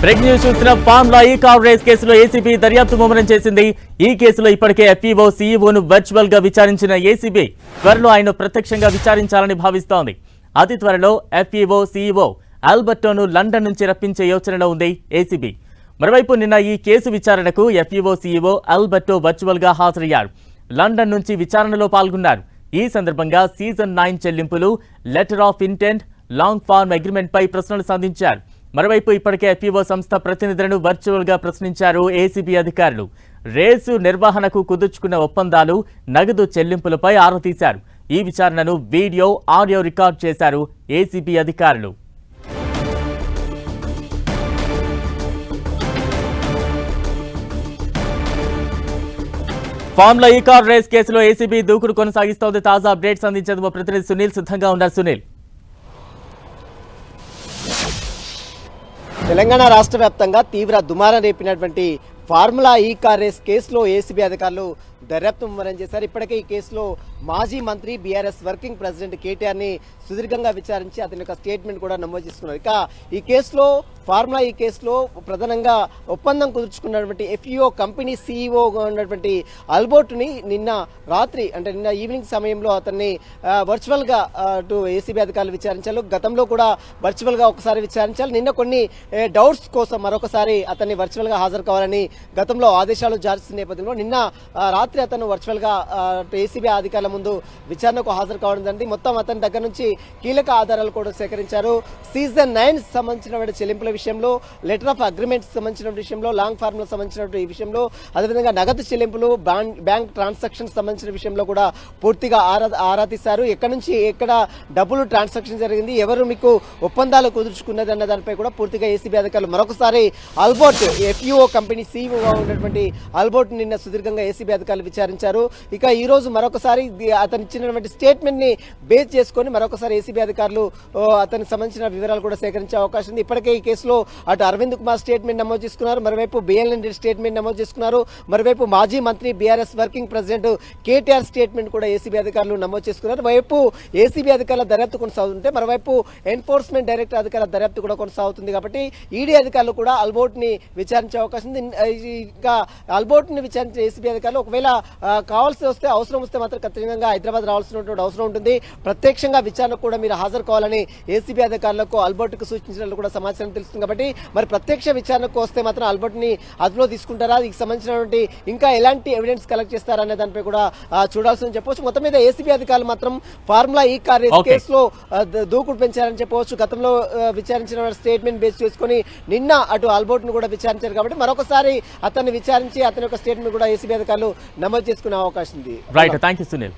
Break news చూసిన formula ఈ car race కేసులో ఏసీబీ దర్యాప్తు ముమ్మరం చేసింది. ఈ కేసులో ఇప్పటికే ఎఫ్ఈఓ సీఈఓను వర్చువల్ గా విచారించిన ఏసీబీ త్వరలో ఆయన ప్రత్యక్షంగా విచారించాలని భావిస్తోంది. అతి త్వరలో ఎఫ్ఈఓ సీఈఓ ఆల్బర్టోను లండన్ నుంచి రప్పించే యోచనలో ఉంది ఏసీబీ. మరోవైపు నిన్న ఈ కేసు విచారణకు ఎఫ్ఈఓ సీఈఓ ఆల్బర్టో వర్చువల్ గా హాజరయ్యారు. లండన్ నుంచి విచారణలో పాల్గొన్నారు. ఈ సందర్భంగా సీజన్ 9 చెల్లింపులు, letter of intent, long form agreement పై ప్రశ్నలు సంధించారు. మరోవైపు ఇప్పటికే ఎఫ్ఈఓ సంస్థ ప్రతినిధులను వర్చువల్ గా ప్రశ్నించారు ఏసీబీ అధికారులు. రేసు నిర్వహణకు కుదుర్చుకున్న ఒప్పందాలు, నగదు చెల్లింపులపై ఆరా తీశారు. ఈ విచారణను వీడియో, ఆడియో రికార్డ్ చేశారు ఏసీబీ అధికారులు. ఫార్ములా ఈ కార్ రేస్ కేసులో ఏసీబీ దూకుడు కొనసాగిస్తోంది. తాజా అప్డేట్స్ అందించేందుకు ప్రతినిధి సునీల్ సిద్ధంగా ఉన్నారు. సునీల్, తెలంగాణ రాష్ట్ర వ్యాప్తంగా తీవ్ర దుమారం రేపినటువంటి ఫార్ములా ఈ కార్ రేస్ కేసులో ఏసీబీ అధికారులు దర్యాప్తు ముమ్మరం చేశారు. ఇప్పటికే ఈ కేసులో మాజీ మంత్రి బీఆర్ఎస్ వర్కింగ్ ప్రెసిడెంట్ కేటీఆర్ ని సుదీర్ఘంగా విచారించి అతని యొక్క స్టేట్మెంట్ కూడా నమోదు చేసుకున్నారు. ఇక ఈ కేసులో ఫార్ములా ఈ కేసులో ప్రధానంగా ఒప్పందం కుదుర్చుకున్నటువంటి ఎఫ్ఈఓ కంపెనీ సీఈఓ ఉన్నటువంటి ఆల్బర్ట్ని నిన్న రాత్రి అంటే నిన్న ఈవినింగ్ సమయంలో అతన్ని వర్చువల్ గా అటు ఏసీబీ అధికారులు విచారించారు. గతంలో కూడా వర్చువల్ గా ఒకసారి విచారించాలి. నిన్న కొన్ని డౌట్స్ కోసం మరొకసారి అతన్ని వర్చువల్ గా హాజరు కావాలని గతంలో ఆదేశాలు జారీ చేసిన నేపథ్యంలో నిన్న రాత్రి అతను వర్చువల్ గా ఏసీబీ అధికారుల ముందు విచారణకు హాజరు కావడం జరిగింది. మొత్తం అతని దగ్గర నుంచి కీలక ఆధారాలు కూడా సేకరించారు. సీజన్ 9 సంబంధించిన చెల్లింపుల విషయంలో, లెటర్ ఆఫ్ అగ్రిమెంట్స్ సంబంధించిన విషయంలో, లాంగ్ ఫార్మ్ సంబంధించిన ఈ విషయంలో, అదేవిధంగా నగదు చెల్లింపులు, బ్యాంక్ ట్రాన్సాక్షన్స్ సంబంధించిన విషయంలో కూడా పూర్తిగా ఆరా తీశారు. ఎక్కడి నుంచి ఎక్కడ డబ్బులు ట్రాన్సాక్షన్ జరిగింది, ఎవరు మీకు ఒప్పందాలు కుదుర్చుకున్నది అన్న దానిపై కూడా పూర్తిగా ఏసీబీ అధికారులు మరొకసారి ఆల్బర్ట్ ఎఫ్ఈఓ కంపెనీ సీఈఓగా ఉన్నటువంటి ఆల్బర్ట్ నిన్న సుదీర్ఘంగా ఏసీబీ అధికారులు విచారించారు. ఇక ఈ రోజు మరొకసారి అతను ఇచ్చినటువంటి స్టేట్మెంట్ ని బేస్ చేసుకుని మరొకసారి ఏసీబీ అధికారులు అతనికి సంబంధించిన వివరాలు కూడా సేకరించే అవకాశం ఉంది. ఇప్పటికే ఈ కేసులో అటు అరవింద్ కుమార్ స్టేట్మెంట్ నమోదు చేసుకున్నారు, మరోవైపు బిఎల్ఎన్ రెడ్డి స్టేట్మెంట్ నమోదు చేసుకున్నారు, మరోవైపు మాజీ మంత్రి BRS working president KTR statement కూడా ఏసీబీ అధికారులు నమోదు చేసుకున్నారు. వైపు ఏసీబీ అధికారుల దర్యాప్తు కొనసాగుతుంటే మరోవైపు ఎన్ఫోర్స్మెంట్ డైరెక్టర్ అధికారుల దర్యాప్తు కూడా కొనసాగుతుంది. కాబట్టి ఈడీ అధికారులు కూడా ఆల్బర్ట్ ని విచారించే అవకాశం ఉంది. ఇంకా ఆల్బర్ట్ ని విచారించే ఏసీబీ అధికారులు ఒకవేళ కావాల్సి వస్తే, అవసరం వస్తే మాత్రం ఖచ్చితంగా హైదరాబాద్ రావాల్సినటువంటి అవసరం ఉంటుంది. ప్రత్యక్షంగా విచారణకు కూడా మీరు హాజరు కావాలని ఏసీబీ అధికారులకు ఆల్బర్ట్ కు సూచించినట్లు కూడా సమాచారం తెలుస్తుంది. కాబట్టి మరి ప్రత్యక్ష విచారణకు వస్తే మాత్రం ఆల్బర్ట్ ని అదుపులో తీసుకుంటారా, దీనికి సంబంధించినటువంటి ఇంకా ఎలాంటి ఎవిడెన్స్ కలెక్ట్ చేస్తారనే దానిపై కూడా చూడాల్సి చెప్పవచ్చు. మొత్తం మీద ఏసీబీ అధికారులు మాత్రం ఫార్ములా ఈ కార్ రేస్ కేసులో దూకుడు పెంచారని చెప్పవచ్చు. గతంలో విచారించిన స్టేట్మెంట్ బేస్ చేసుకుని నిన్న అటు ఆల్బర్ట్ ను కూడా విచారించారు. కాబట్టి మరొకసారి అతన్ని విచారించి అతని యొక్క స్టేట్మెంట్ కూడా ఏసీబీ అధికారులు నమోదు చేసుకునే అవకాశం ఉంది. Right, thank you Sunil.